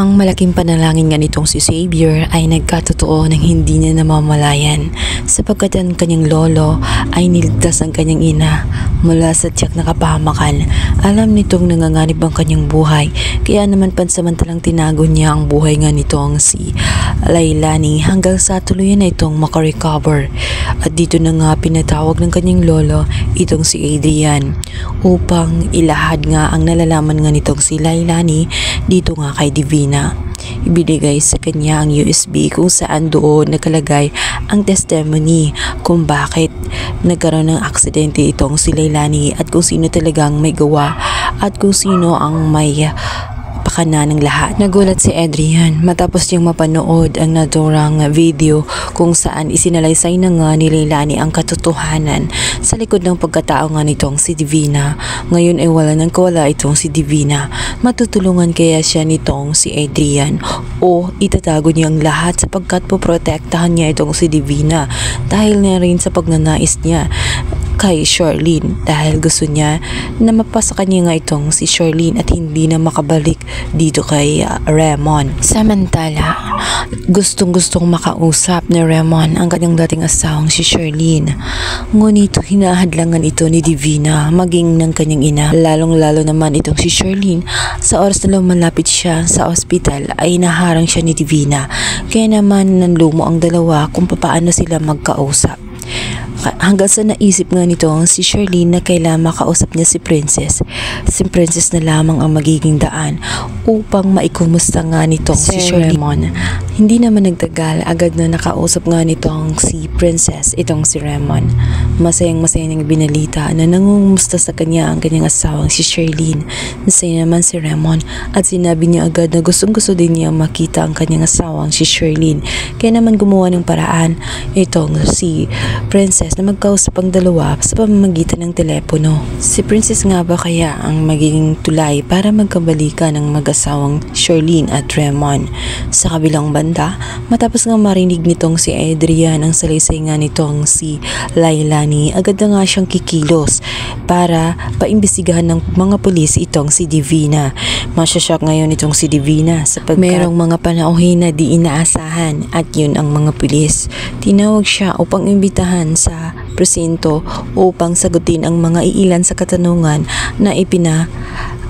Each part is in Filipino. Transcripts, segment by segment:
Ang malaking panalangin nga nitong si Xavier ay nagkatotoo ng hindi niya namamalayan sapagkat ang kanyang lolo ay niligtas ang kanyang ina mula sa tiyak na kapahamakan. Alam nitong nanganganib ang kanyang buhay, kaya naman pansamantalang tinago niya ang buhay nga nitong si Lailani hanggang sa tuluyan na itong makarecover. At dito na nga pinatawag ng kanyang lolo itong si Adrian upang ilahad nga ang nalalaman nga nitong si Lailani dito nga kay Divina. Ibinigay sa kanya ang USB kung saan doon nakalagay ang testimony kung bakit nagkaroon ng aksidente itong si Lailani at kung sino talagang may gawa at kung sino ang may pakana ng lahat. Nagulat si Adrian matapos niyang mapanood ang naturang video kung saan isinalaysay na nga ni Lailani ang katotohanan sa likod ng pagkatao nga nitong si Divina. Ngayon ay wala nang kawala itong si Divina. Matutulungan kaya siya nitong si Adrian o itatago niya ang lahat sapagkat poprotektahan niya itong si Divina dahil na rin sa pagnanais niya kay Charlene dahil gusto niya na mapasa kanya nga itong si Charlene at hindi na makabalik dito kay Raymond. Samantala, gustong-gustong makausap ni Raymond ang kanyang dating asawang si Charlene. Ngunit hinahadlangan ito ni Divina maging ng kanyang ina. Lalong-lalo naman itong si Charlene sa oras na lumalapit siya sa ospital ay naharang siya ni Divina. Kaya naman nanlumo ang dalawa kung paano sila magkausap. Hanggang sa naisip nga nito si Charlene na kailangan makausap niya si Princess. Si Princess na lamang ang magiging daan upang maikumusta nga nitong si Raymond. Hindi naman nagtagal, agad na nakausap nga nitong si Princess itong si Raymond. Masayang-masaya niyang binalita na nangungumusta sa kanya ang kanyang asawang si Charlene. Masaya naman si Raymond at sinabi niya agad na gustong-gusto din niya makita ang kanyang asawang si Charlene. Kaya naman gumawa ng paraan itong si Princess na magkausap ang dalawa sa pamamagitan ng telepono. Si Princess nga ba kaya ang magiging tulay para magkabalikan ng mag-asawang Charlene at Raymond? Sa kabilang banda, matapos nga marinig nitong si Adrian ang salaysay nga nitong si Lailani, agad na nga siyang kikilos para paimbestigahan ng mga pulis itong si Divina. Masyashock ngayon itong si Divina sapagkat merong mga panauhin na di inaasahan at yun ang mga pulis. Tinawag siya upang imbitahan sa presinto upang sagutin ang mga iilan sa katanungan na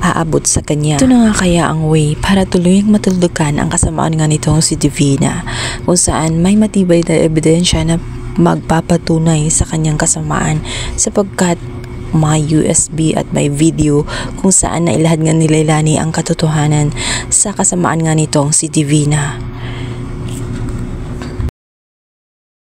aabot sa kanya. Ito na nga kaya ang way para tuluyang matuldukan ang kasamaan nga nitong si Divina kung saan may matibay na ebidensya na magpapatunay sa kanyang kasamaan sapagkat may USB at may video kung saan nailahad nga ni Lailani ang katotohanan sa kasamaan nga nitong si Divina.